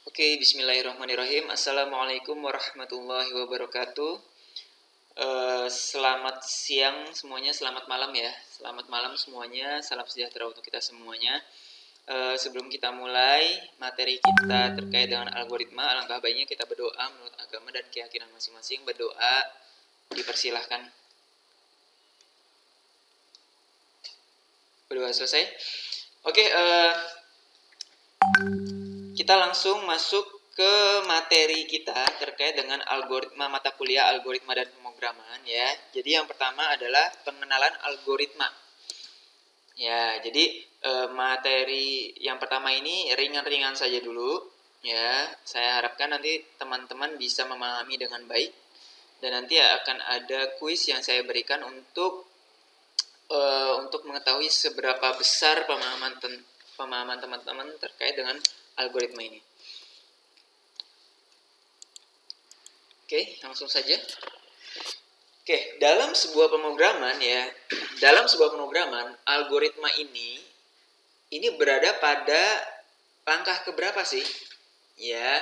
Oke, bismillahirrahmanirrahim. Assalamualaikum warahmatullahi wabarakatuh. Selamat siang semuanya, selamat malam ya. Selamat malam semuanya, salam sejahtera untuk kita semuanya. Sebelum kita mulai materi kita terkait dengan algoritma, alangkah baiknya kita berdoa menurut agama dan keyakinan masing-masing. Berdoa dipersilahkan. Berdoa selesai. Oke, kita langsung masuk ke materi kita terkait dengan algoritma mata kuliah algoritma dan pemrograman ya. Jadi yang pertama adalah pengenalan algoritma. Ya, jadi materi yang pertama ini ringan-ringan saja dulu ya. Saya harapkan nanti teman-teman bisa memahami dengan baik dan nanti akan ada kuis yang saya berikan untuk mengetahui seberapa besar pemahaman teman-teman terkait dengan algoritma ini. Oke, langsung saja. Oke, dalam sebuah pemrograman ya, dalam sebuah pemrograman algoritma ini berada pada langkah keberapa sih? Ya.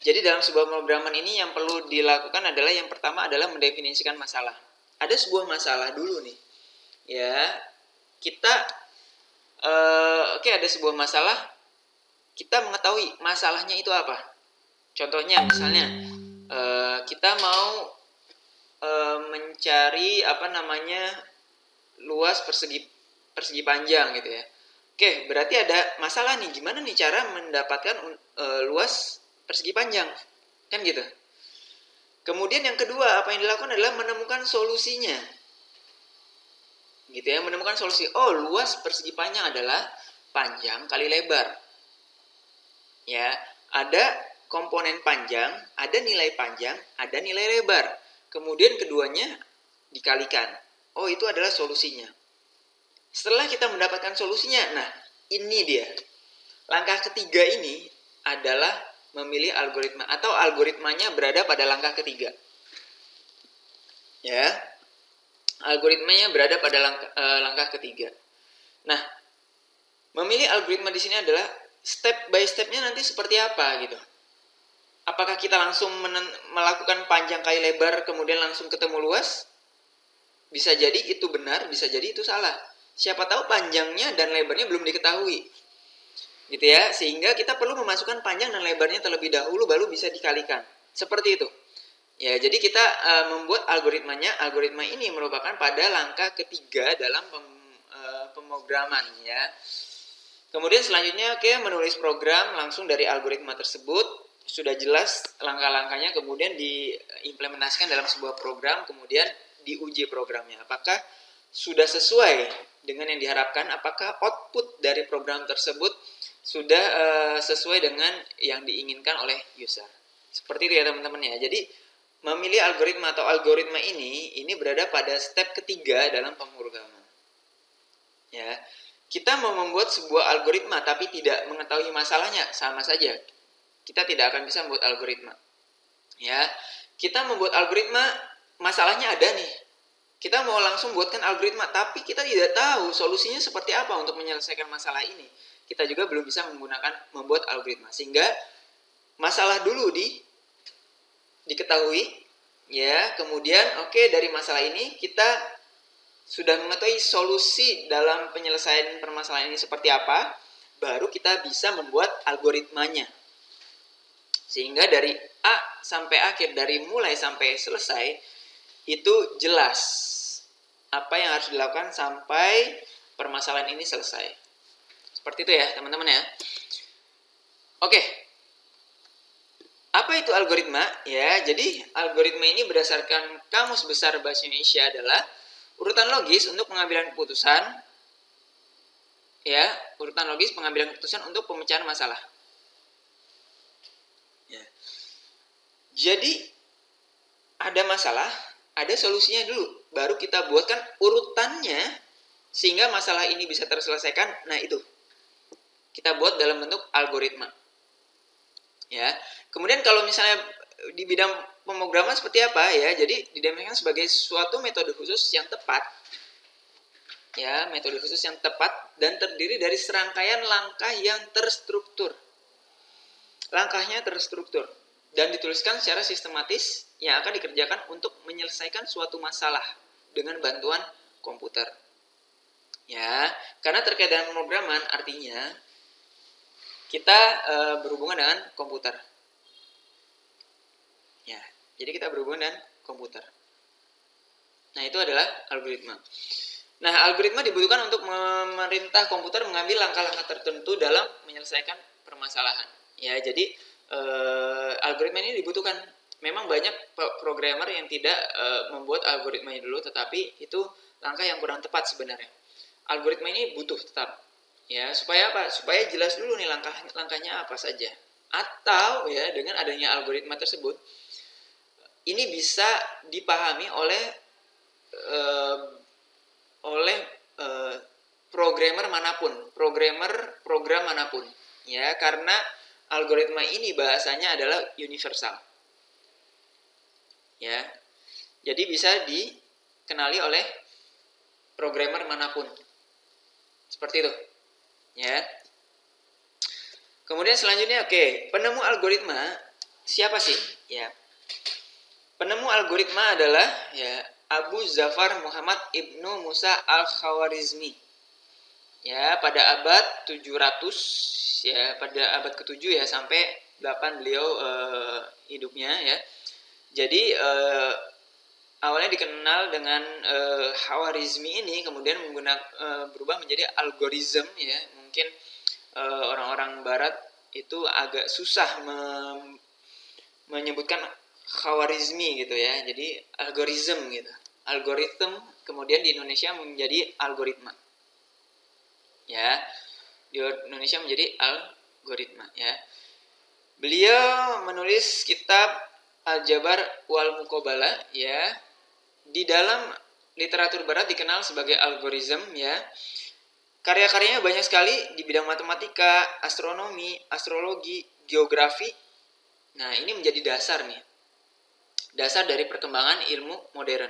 Jadi dalam sebuah pemrograman ini yang perlu dilakukan adalah yang pertama adalah mendefinisikan masalah. Ada sebuah masalah dulu nih. Ya. Kita ada sebuah masalah, kita mengetahui masalahnya itu apa. Contohnya misalnya kita mau mencari luas persegi panjang gitu ya. Oke, berarti ada masalah nih, gimana nih cara mendapatkan luas persegi panjang, kan gitu. Kemudian yang kedua, apa yang dilakukan adalah menemukan solusinya, gitu ya, menemukan solusi. Oh, luas persegi panjang adalah panjang kali lebar. Ya, ada komponen panjang, ada nilai panjang, ada nilai lebar. Kemudian keduanya dikalikan. Oh, itu adalah solusinya. Setelah kita mendapatkan solusinya, nah ini dia. Langkah ketiga ini adalah memilih algoritma atau algoritmanya berada pada langkah ketiga. Ya, algoritmanya berada pada langkah ketiga. Nah, memilih algoritma di sini adalah step by stepnya nanti seperti apa gitu. Apakah kita langsung melakukan panjang kali lebar kemudian langsung ketemu luas? Bisa jadi itu benar, bisa jadi itu salah. Siapa tahu panjangnya dan lebarnya belum diketahui. Gitu ya, sehingga kita perlu memasukkan panjang dan lebarnya terlebih dahulu baru bisa dikalikan. Seperti itu. Ya, jadi kita membuat algoritmanya. Algoritma ini merupakan pada langkah ketiga dalam pemrograman ya. Kemudian selanjutnya menulis program langsung dari algoritma tersebut. Sudah jelas langkah-langkahnya, kemudian diimplementasikan dalam sebuah program, kemudian diuji programnya. Apakah sudah sesuai dengan yang diharapkan? Apakah output dari program tersebut sudah sesuai dengan yang diinginkan oleh user? Seperti itu ya teman-teman ya. Jadi memilih algoritma atau algoritma ini berada pada step ketiga dalam pemrograman. Ya, kita mau membuat sebuah algoritma tapi tidak mengetahui masalahnya, sama saja. Kita tidak akan bisa membuat algoritma. Ya, kita membuat algoritma, masalahnya ada nih. Kita mau langsung buatkan algoritma, tapi kita tidak tahu solusinya seperti apa untuk menyelesaikan masalah ini. Kita juga belum bisa membuat algoritma. Sehingga masalah dulu diketahui, ya. Kemudian dari masalah ini kita sudah mengetahui solusi dalam penyelesaian permasalahan ini seperti apa, baru kita bisa membuat algoritmanya. Sehingga dari A sampai akhir, dari mulai sampai selesai, itu jelas apa yang harus dilakukan sampai permasalahan ini selesai. Seperti itu ya teman-teman ya. Oke. Apa itu algoritma? Ya, jadi algoritma ini berdasarkan Kamus Besar Bahasa Indonesia adalah urutan logis untuk pengambilan keputusan. Ya, urutan logis pengambilan keputusan untuk pemecahan masalah. Ya. Jadi ada masalah, ada solusinya dulu, baru kita buatkan urutannya sehingga masalah ini bisa terselesaikan. Nah, itu kita buat dalam bentuk algoritma. Ya. Kemudian kalau misalnya di bidang pemrograman seperti apa ya? Jadi didefinisikan sebagai suatu metode khusus yang tepat. Ya, metode khusus yang tepat dan terdiri dari serangkaian langkah yang terstruktur. langkahnya terstruktur dan dituliskan secara sistematis yang akan dikerjakan untuk menyelesaikan suatu masalah dengan bantuan komputer. Ya, karena terkait dengan pemrograman artinya kita berhubungan dengan komputer. Ya, jadi kita berhubungan dengan komputer. Nah, itu adalah algoritma. Nah, algoritma dibutuhkan untuk memerintah komputer mengambil langkah-langkah tertentu dalam menyelesaikan permasalahan. Ya, jadi algoritma ini dibutuhkan. Memang banyak programmer yang tidak membuat algoritmanya dulu, tetapi itu langkah yang kurang tepat sebenarnya. Algoritma ini butuh tetap. Ya, supaya apa? Supaya jelas dulu nih langkahnya apa saja. Atau ya dengan adanya algoritma tersebut ini bisa dipahami oleh programmer manapun, program manapun, ya, karena algoritma ini bahasanya adalah universal, ya, jadi bisa dikenali oleh programmer manapun, seperti itu, ya. Kemudian selanjutnya, penemu algoritma siapa sih? Ya, penemu algoritma adalah ya Abu Zafar Muhammad Ibnu Musa Al-Khawarizmi. Ya, pada abad 700 ya, pada abad ke-7 ya sampai 8 beliau hidupnya ya. Jadi awalnya dikenal dengan Khawarizmi ini, kemudian berubah menjadi algoritma ya. Mungkin orang-orang barat itu agak susah menyebutkan Khawarizmi gitu ya, jadi algoritma gitu, algoritma, kemudian di Indonesia menjadi algoritma, ya, di Indonesia menjadi algoritma, ya. Beliau menulis kitab Al-Jabar wal Muqabalah, ya, di dalam literatur barat dikenal sebagai algoritma, ya. Karya-karyanya banyak sekali di bidang matematika, astronomi, astrologi, geografi. Nah, ini menjadi dasar dari perkembangan ilmu modern.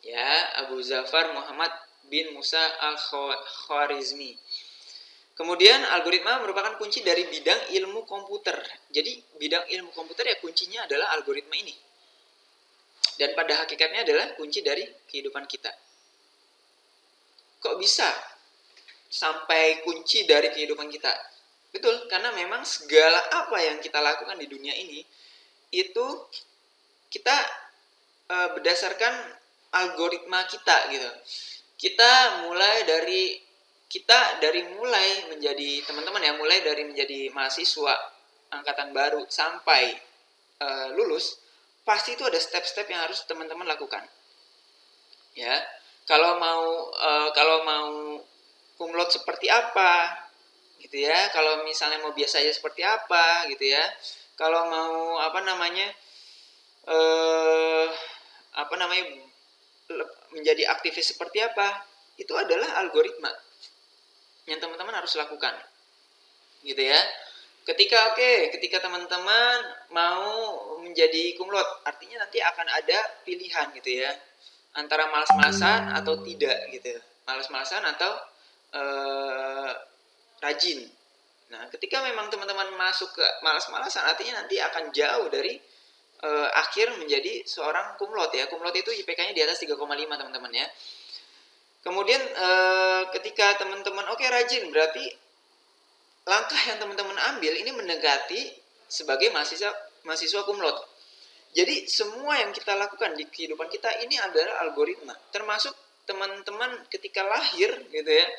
Ya, Abu Zafar Muhammad bin Musa Al-Khwarizmi. Kemudian algoritma merupakan kunci dari bidang ilmu komputer. Jadi bidang ilmu komputer ya kuncinya adalah algoritma ini. Dan pada hakikatnya adalah kunci dari kehidupan kita. Kok bisa sampai kunci dari kehidupan kita? Betul, karena memang segala apa yang kita lakukan di dunia ini itu kita berdasarkan algoritma kita gitu. Kita dari mulai menjadi teman-teman ya, mulai dari menjadi mahasiswa angkatan baru sampai lulus, pasti itu ada step-step yang harus teman-teman lakukan. Ya, kalau mau cum laude seperti apa, gitu ya. Kalau misalnya mau biasa aja seperti apa, gitu ya. Kalau mau menjadi aktivis seperti apa, itu adalah algoritma yang teman-teman harus lakukan, gitu ya. Ketika teman-teman mau menjadi cum laude, artinya nanti akan ada pilihan gitu ya, antara malas-malasan atau tidak gitu, malas-malasan atau rajin. Nah, ketika memang teman-teman masuk ke malas-malasan, artinya nanti akan jauh dari akhir menjadi seorang cum laude ya. Cum laude itu IPK-nya di atas 3,5 teman-teman ya. Kemudian ketika teman-teman rajin, berarti langkah yang teman-teman ambil ini mendekati sebagai mahasiswa cum laude. Jadi semua yang kita lakukan di kehidupan kita ini adalah algoritma. Termasuk teman-teman ketika lahir gitu ya.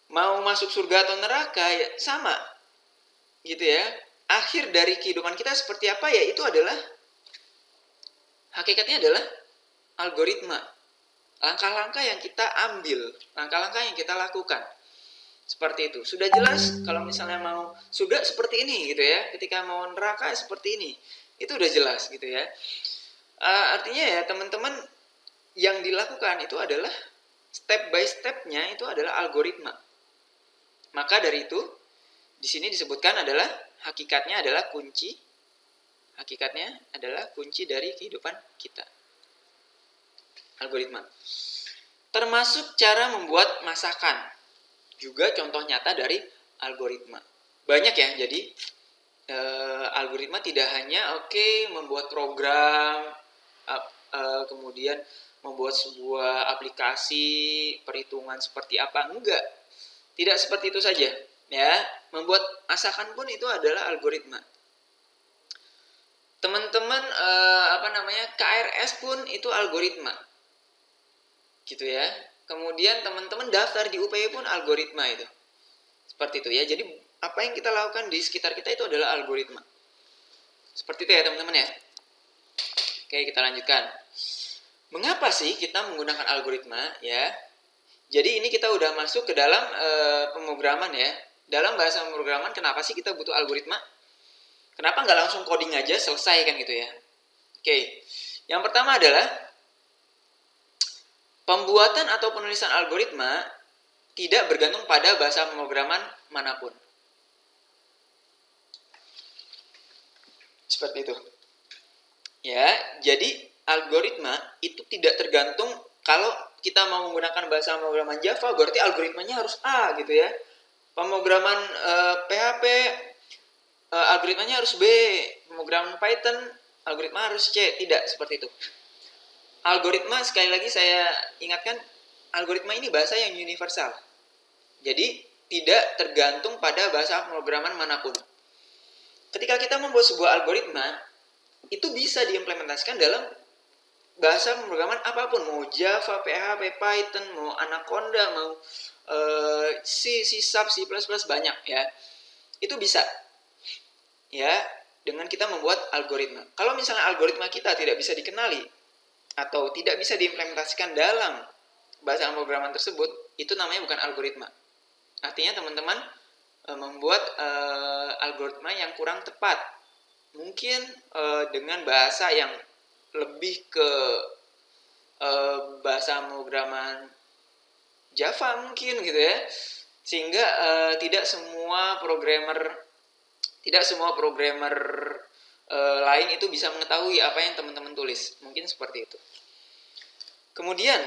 Mau masuk surga atau neraka ya sama. Gitu ya. Akhir dari kehidupan kita seperti apa ya, itu adalah hakikatnya adalah algoritma. Langkah-langkah yang kita ambil, langkah-langkah yang kita lakukan. Seperti itu. Sudah jelas kalau misalnya mau surga seperti ini gitu ya. Ketika mau neraka seperti ini. Itu udah jelas gitu ya. Artinya ya teman-teman, yang dilakukan itu adalah step by step-nya itu adalah algoritma. Maka dari itu di sini disebutkan adalah hakikatnya adalah kunci dari kehidupan kita. Algoritma. Termasuk cara membuat masakan. Juga contoh nyata dari algoritma. Banyak ya, jadi algoritma tidak hanya membuat program, kemudian membuat sebuah aplikasi perhitungan seperti apa, enggak. Tidak seperti itu saja, ya. Membuat masakan pun itu adalah algoritma. Teman-teman KRS pun itu algoritma. Gitu ya. Kemudian teman-teman daftar di UPY pun algoritma itu. Seperti itu ya. Jadi apa yang kita lakukan di sekitar kita itu adalah algoritma. Seperti itu ya teman-teman ya. Oke, kita lanjutkan. Mengapa sih kita menggunakan algoritma ya? Jadi ini kita udah masuk ke dalam pemrograman ya. Dalam bahasa pemrograman, kenapa sih kita butuh algoritma? Kenapa nggak langsung coding aja selesai kan gitu ya? Oke, yang pertama adalah pembuatan atau penulisan algoritma tidak bergantung pada bahasa pemrograman manapun. Seperti itu. Ya, jadi algoritma itu tidak tergantung kalau kita mau menggunakan bahasa pemrograman Java, berarti algoritmanya harus A gitu ya. Pemrograman PHP, algoritmanya harus B. Pemrograman Python, algoritma harus C. Tidak seperti itu. Algoritma, sekali lagi saya ingatkan, algoritma ini bahasa yang universal. Jadi, tidak tergantung pada bahasa pemrograman manapun. Ketika kita membuat sebuah algoritma, itu bisa diimplementasikan dalam bahasa pemrograman apapun, mau Java, PHP, Python, mau Anaconda, mau C, C#, C++, banyak ya. Itu bisa ya dengan kita membuat algoritma. Kalau misalnya algoritma kita tidak bisa dikenali atau tidak bisa diimplementasikan dalam bahasa pemrograman tersebut, itu namanya bukan algoritma. Artinya teman-teman membuat algoritma yang kurang tepat. Mungkin dengan bahasa yang lebih ke bahasa pemrograman Java mungkin gitu ya, sehingga tidak semua programmer lain itu bisa mengetahui apa yang teman-teman tulis. Mungkin seperti itu. Kemudian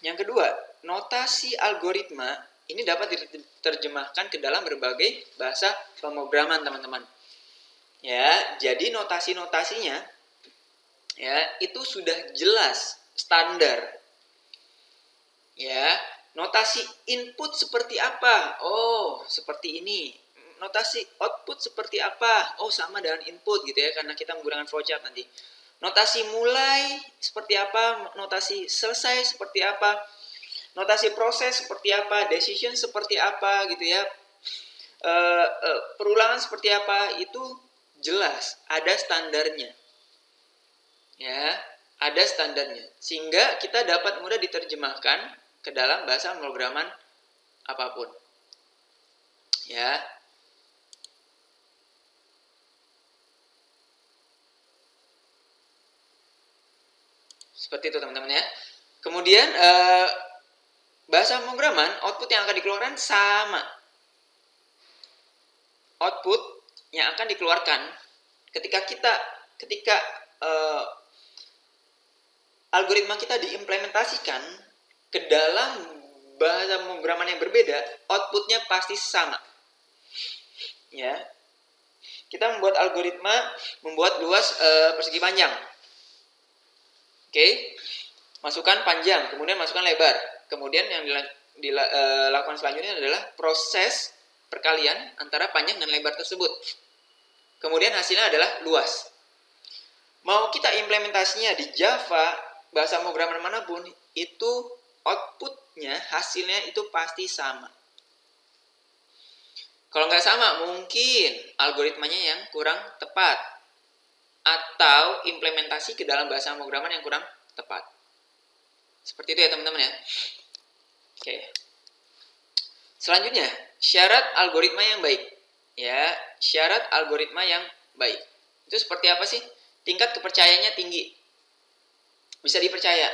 yang kedua, notasi algoritma ini dapat diterjemahkan ke dalam berbagai bahasa pemrograman teman-teman. Ya, jadi notasi-notasinya ya itu sudah jelas standar. Ya, notasi input seperti apa? Oh, seperti ini. Notasi output seperti apa? Oh, sama dengan input gitu ya, karena kita menggunakan flowchart nanti. Notasi mulai seperti apa? Notasi selesai seperti apa? Notasi proses seperti apa? Decision seperti apa gitu ya? Perulangan seperti apa? Itu jelas, ada standarnya. Ya, ada standarnya. Sehingga kita dapat mudah diterjemahkan ke dalam bahasa pemrograman apapun. Ya. Seperti itu teman-teman ya. Kemudian bahasa pemrograman, output yang akan dikeluarkan sama. Output yang akan dikeluarkan ketika algoritma kita diimplementasikan ke dalam bahasa pemrograman yang berbeda, outputnya pasti sama. Ya, kita membuat algoritma membuat luas persegi panjang. Oke, masukkan panjang, kemudian masukkan lebar. Kemudian yang dilakukan selanjutnya adalah proses perkalian antara panjang dan lebar tersebut. Kemudian hasilnya adalah luas. Mau kita implementasinya di Java, bahasa pemrograman manapun, itu outputnya, hasilnya itu pasti sama. Kalau nggak sama, mungkin algoritmanya yang kurang tepat. Atau implementasi ke dalam bahasa pemrograman yang kurang tepat. Seperti itu ya teman-teman ya. Oke. Selanjutnya, syarat algoritma yang baik. Ya, syarat algoritma yang baik. Itu seperti apa sih? Tingkat kepercayaannya tinggi. Bisa dipercaya.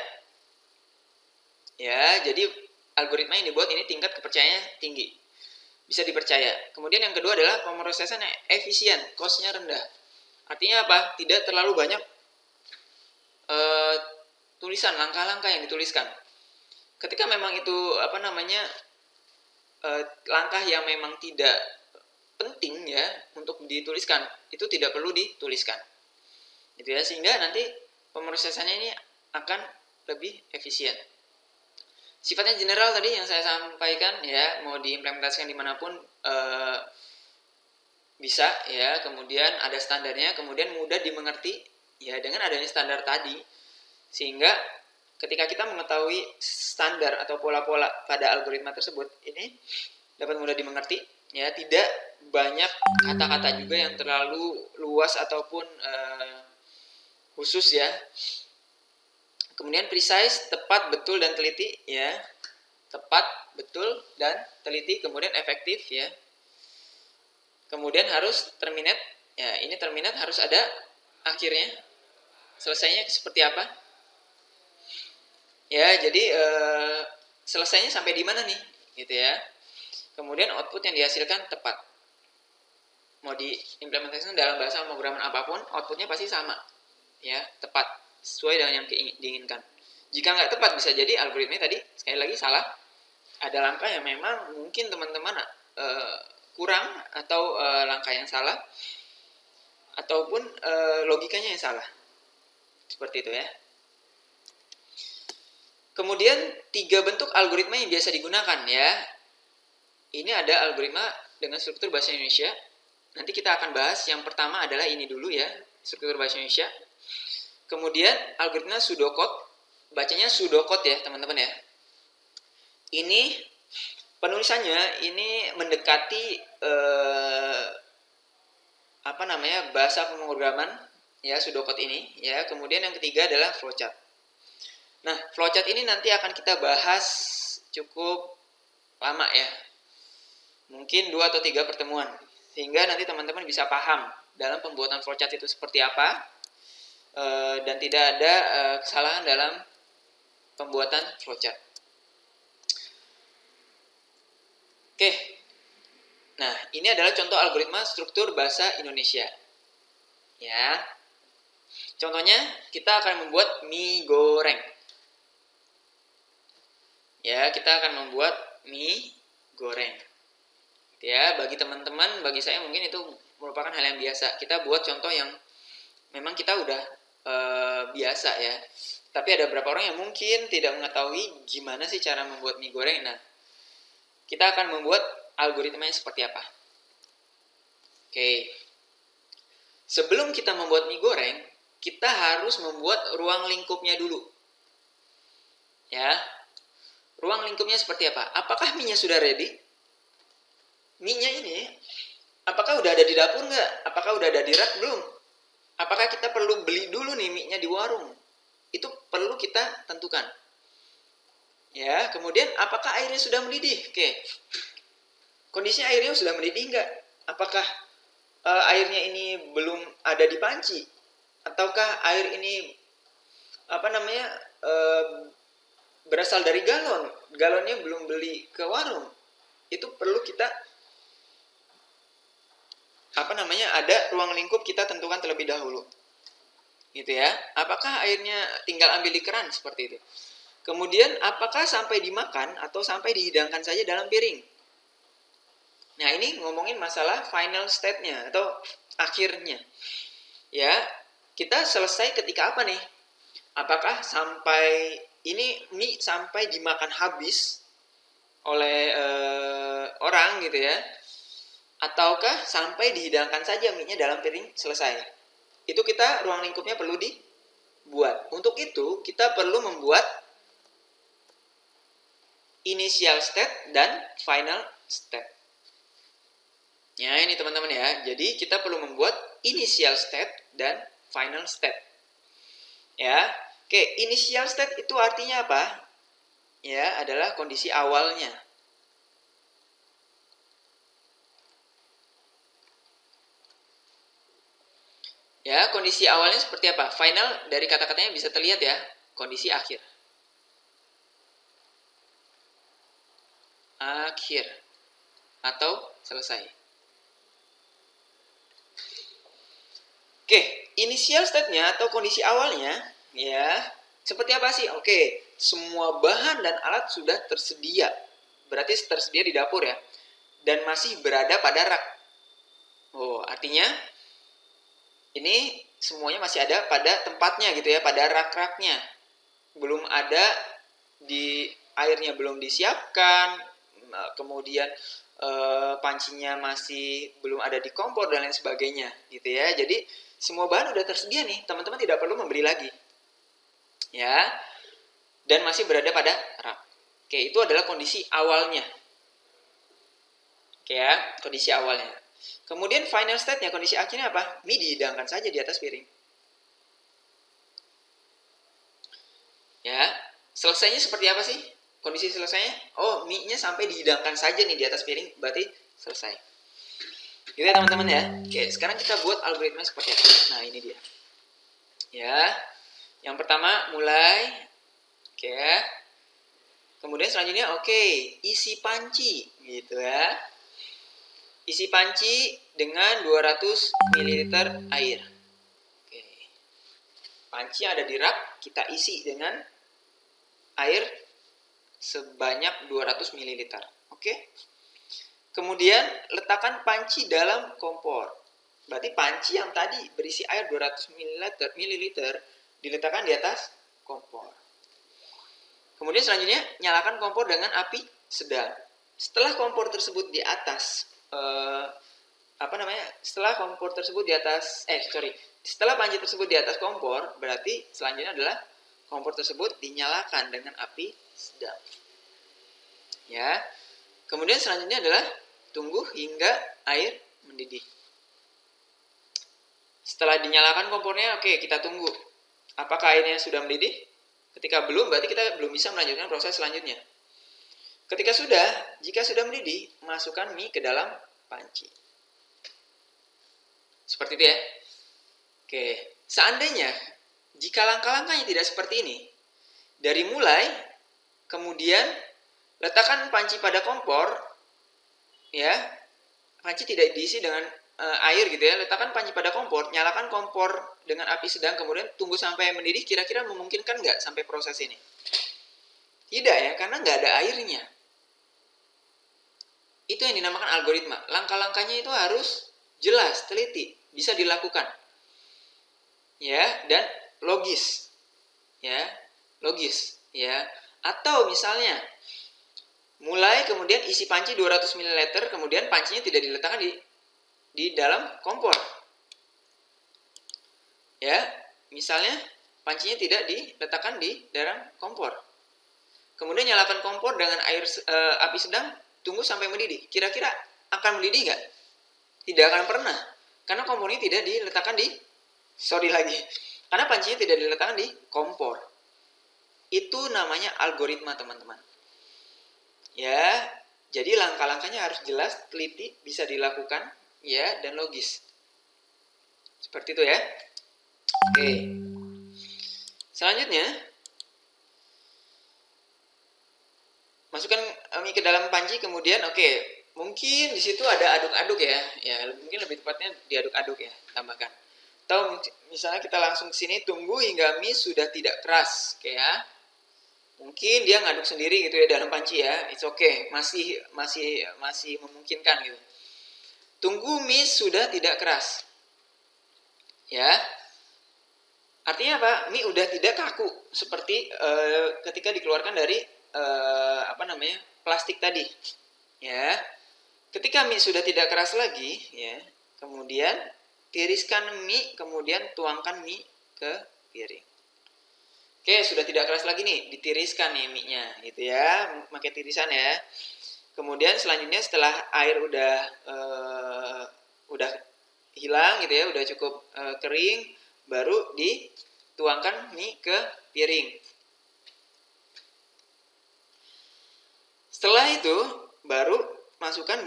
Ya, jadi algoritma yang dibuat ini tingkat kepercayaannya tinggi. Bisa dipercaya. Kemudian yang kedua adalah pemrosesan yang efisien, cost-nya rendah. Artinya apa? Tidak terlalu banyak tulisan, langkah-langkah yang dituliskan. Ketika memang itu langkah yang memang tidak penting ya untuk dituliskan, itu tidak perlu dituliskan. Gitu ya, sehingga nanti pemrosesannya ini akan lebih efisien. Sifatnya general tadi yang saya sampaikan ya, mau diimplementasikan dimanapun bisa ya, kemudian ada standarnya, kemudian mudah dimengerti ya dengan adanya standar tadi, sehingga ketika kita mengetahui standar atau pola-pola pada algoritma tersebut ini dapat mudah dimengerti ya, tidak banyak kata-kata juga yang terlalu luas ataupun khusus ya. Kemudian precise, tepat, betul, dan teliti ya. Tepat, betul, dan teliti. Kemudian efektif ya. Kemudian harus terminate. Ya, ini terminate harus ada akhirnya. Selesainya seperti apa? Ya, jadi selesainya sampai di mana nih? Gitu ya. Kemudian output yang dihasilkan tepat. Mau diimplementasikan dalam bahasa pemrograman apapun, outputnya pasti sama. Ya, tepat, sesuai dengan yang diinginkan. Jika nggak tepat, bisa jadi algoritma tadi sekali lagi salah. Ada langkah yang memang mungkin teman-teman kurang, atau langkah yang salah, ataupun logikanya yang salah. Seperti itu ya. Kemudian 3 bentuk algoritma yang biasa digunakan ya. Ini ada algoritma dengan struktur bahasa Indonesia. Nanti kita akan bahas. Yang pertama adalah ini dulu ya, struktur bahasa Indonesia. Kemudian algoritma pseudocode, bacanya pseudocode ya teman-teman ya. Ini penulisannya ini mendekati bahasa pemrograman ya, pseudocode ini ya. Kemudian yang ketiga adalah flowchart. Nah, flowchart ini nanti akan kita bahas cukup lama ya. Mungkin 2 atau 3 pertemuan, sehingga nanti teman-teman bisa paham dalam pembuatan flowchart itu seperti apa. Dan tidak ada kesalahan dalam pembuatan flowchart. Oke. Nah, ini adalah contoh algoritma struktur bahasa Indonesia. Ya. Contohnya kita akan membuat mie goreng. Ya, kita akan membuat mie goreng. Ya, bagi teman-teman, bagi saya mungkin itu merupakan hal yang biasa. Kita buat contoh yang memang kita udah biasa ya. Tapi ada beberapa orang yang mungkin tidak mengetahui gimana sih cara membuat mie goreng. Nah, kita akan membuat algoritmanya seperti apa. Oke. Sebelum kita membuat mie goreng, kita harus membuat ruang lingkupnya dulu. Ya. Ruang lingkupnya seperti apa? Apakah mie-nya sudah ready? Mie-nya ini apakah udah ada di dapur nggak? Apakah udah ada di rak belum? Apakah kita perlu beli dulu nih mie-nya di warung? Itu perlu kita tentukan. Ya, kemudian apakah airnya sudah mendidih? Oke. Kondisinya airnya sudah mendidih nggak? Apakah airnya ini belum ada di panci? Ataukah air ini berasal dari galon? Galonnya belum beli ke warung. Itu perlu kita ada ruang lingkup kita tentukan terlebih dahulu. Gitu ya. Apakah airnya tinggal ambil di keran seperti itu. Kemudian apakah sampai dimakan atau sampai dihidangkan saja dalam piring. Nah, ini ngomongin masalah final state-nya atau akhirnya. Ya, kita selesai ketika apa nih? Apakah sampai ini mie sampai dimakan habis oleh orang gitu ya? Ataukah sampai dihidangkan saja mie-nya dalam piring selesai. Itu kita ruang lingkupnya perlu dibuat. Untuk itu kita perlu membuat initial state dan final state. Ya, ini teman-teman ya. Jadi kita perlu membuat initial state dan final state. Ya. Oke, initial state itu artinya apa? Ya, adalah kondisi awalnya. Ya, kondisi awalnya seperti apa? Final dari kata-katanya bisa terlihat ya, kondisi akhir. Akhir atau selesai. Oke, initial state-nya atau kondisi awalnya ya, seperti apa sih? Oke, semua bahan dan alat sudah tersedia. Berarti tersedia di dapur ya. Dan masih berada pada rak. Oh, artinya ini semuanya masih ada pada tempatnya gitu ya, pada rak-raknya. Belum ada di airnya belum disiapkan, kemudian pancinya masih belum ada di kompor dan lain sebagainya gitu ya. Jadi semua bahan udah tersedia nih, teman-teman tidak perlu membeli lagi. Ya. Dan masih berada pada rak. Oke, itu adalah kondisi awalnya. Oke ya, kondisi awalnya. Kemudian final state-nya, kondisi akhirnya apa? Mie dihidangkan saja di atas piring. Ya, selesainya seperti apa sih? Kondisi selesainya? Oh, mie-nya sampai dihidangkan saja nih di atas piring, berarti selesai. Gitu ya teman-teman ya. Oke, sekarang kita buat algoritma seperti apa. Nah, ini dia. Ya, yang pertama mulai. Oke ya. Kemudian selanjutnya isi panci gitu ya. Isi panci dengan 200 ml air. Oke. Panci yang ada di rak kita isi dengan air sebanyak 200 ml. Oke. Kemudian letakkan panci dalam kompor. Berarti panci yang tadi berisi air 200 ml diletakkan di atas kompor. Kemudian selanjutnya nyalakan kompor dengan api sedang. Setelah kompor tersebut di atas setelah panci tersebut di atas kompor, berarti selanjutnya adalah kompor tersebut dinyalakan dengan api sedang. Ya. Kemudian selanjutnya adalah tunggu hingga air mendidih. Setelah dinyalakan kompornya, kita tunggu. Apakah airnya sudah mendidih? Ketika belum, berarti kita belum bisa melanjutkan proses selanjutnya. Jika sudah mendidih, masukkan mie ke dalam panci. Seperti itu ya. Oke, seandainya jika langkah-langkahnya tidak seperti ini, dari mulai, kemudian letakkan panci pada kompor, ya, panci tidak diisi dengan air gitu ya, letakkan panci pada kompor, nyalakan kompor dengan api sedang, kemudian tunggu sampai mendidih, kira-kira memungkinkan nggak sampai proses ini? Tidak ya, karena nggak ada airnya. Itu yang dinamakan algoritma. Langkah-langkahnya itu harus jelas, teliti, bisa dilakukan. Ya, dan logis. Ya, logis, ya. Atau misalnya mulai kemudian isi panci 200 ml, kemudian pancinya tidak diletakkan di dalam kompor. Ya, misalnya pancinya tidak diletakkan di dalam kompor. Kemudian nyalakan kompor dengan api sedang, tunggu sampai mendidih. Kira-kira akan mendidih nggak? Tidak akan pernah. Karena kompornya tidak diletakkan karena pancinya tidak diletakkan di kompor. Itu namanya algoritma, teman-teman. Ya, jadi langkah-langkahnya harus jelas, teliti, bisa dilakukan, ya, dan logis. Seperti itu ya. Oke. Selanjutnya, masukkan mie ke dalam panci, kemudian mungkin di situ ada aduk-aduk ya. Ya, mungkin lebih tepatnya diaduk-aduk ya, tambahkan. Atau misalnya kita langsung ke sini tunggu hingga mie sudah tidak keras, ya. Mungkin dia ngaduk sendiri gitu ya dalam panci ya. It's okay, masih memungkinkan gitu. Tunggu mie sudah tidak keras. Ya. Artinya apa? Mie udah tidak kaku seperti ketika dikeluarkan dari plastik tadi. Ya. Ketika mie sudah tidak keras lagi, ya. Kemudian tiriskan mie, kemudian tuangkan mie ke piring. Oke, sudah tidak keras lagi nih, ditiriskan nih mie-nya gitu ya, pakai tirisan ya. Kemudian selanjutnya setelah air udah hilang gitu ya, udah cukup kering, baru dituangkan mie ke piring. Setelah itu baru masukkan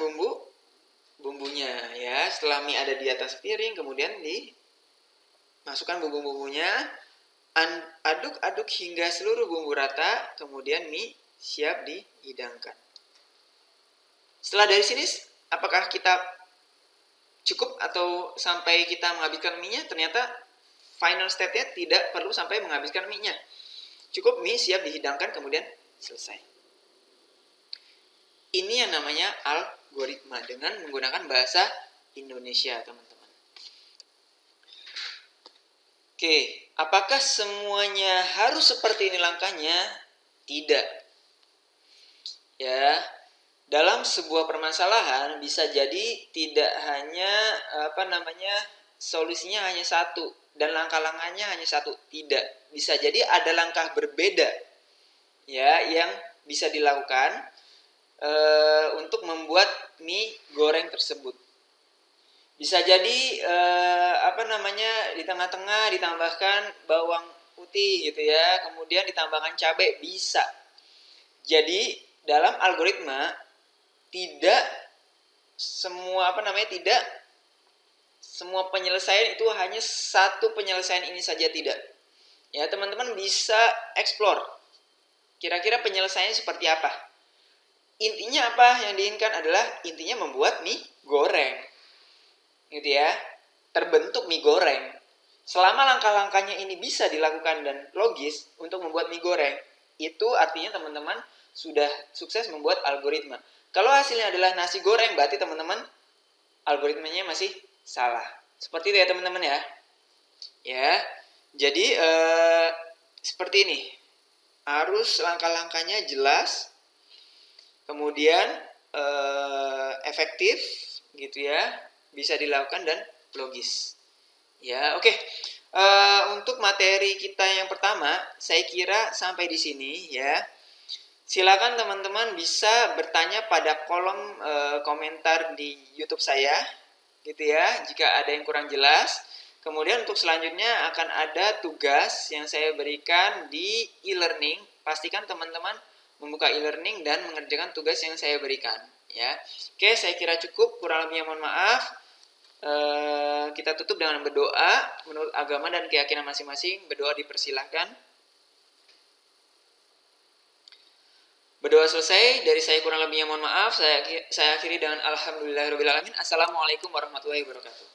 bumbunya ya. Setelah mie ada di atas piring, kemudian dimasukkan bumbu-bumbunya, aduk-aduk hingga seluruh bumbu rata, kemudian mie siap dihidangkan. Setelah dari sini, apakah kita cukup atau sampai kita menghabiskan mie-nya? Ternyata final step-nya tidak perlu sampai menghabiskan mie-nya. Cukup mie siap dihidangkan, kemudian selesai. Ini yang namanya algoritma dengan menggunakan bahasa Indonesia, teman-teman. Oke, apakah semuanya harus seperti ini langkahnya? Tidak. Ya, dalam sebuah permasalahan bisa jadi tidak hanya solusinya hanya satu dan langkah-langkahnya hanya satu. Tidak, bisa jadi ada langkah berbeda ya yang bisa dilakukan untuk membuat mie goreng tersebut. Bisa jadi di tengah-tengah ditambahkan bawang putih gitu ya, kemudian ditambahkan cabai, bisa. Jadi dalam algoritma tidak semua penyelesaian itu hanya satu penyelesaian ini saja, tidak. Ya, teman-teman bisa explore kira-kira penyelesaiannya seperti apa. Intinya apa yang diinginkan adalah intinya membuat mie goreng. Gitu ya. Terbentuk mie goreng. Selama langkah-langkahnya ini bisa dilakukan dan logis untuk membuat mie goreng, itu artinya teman-teman sudah sukses membuat algoritma. Kalau hasilnya adalah nasi goreng, berarti teman-teman algoritmanya masih salah. Seperti itu ya teman-teman ya. Ya, jadi seperti ini. Harus langkah-langkahnya jelas, kemudian efektif, gitu ya, bisa dilakukan dan logis. Ya, oke. Untuk materi kita yang pertama, saya kira sampai di sini ya. Silakan teman-teman bisa bertanya pada kolom komentar di YouTube saya, gitu ya, jika ada yang kurang jelas. Kemudian untuk selanjutnya akan ada tugas yang saya berikan di e-learning. Pastikan teman-teman membuka e-learning dan mengerjakan tugas yang saya berikan. Ya, oke, saya kira cukup. Kurang lebihnya mohon maaf. Kita tutup dengan berdoa menurut agama dan keyakinan masing-masing. Berdoa dipersilahkan. Berdoa selesai, dari saya kurang lebihnya mohon maaf. Saya akhiri dengan alhamdulillahirabbil alamin. Assalamualaikum warahmatullahi wabarakatuh.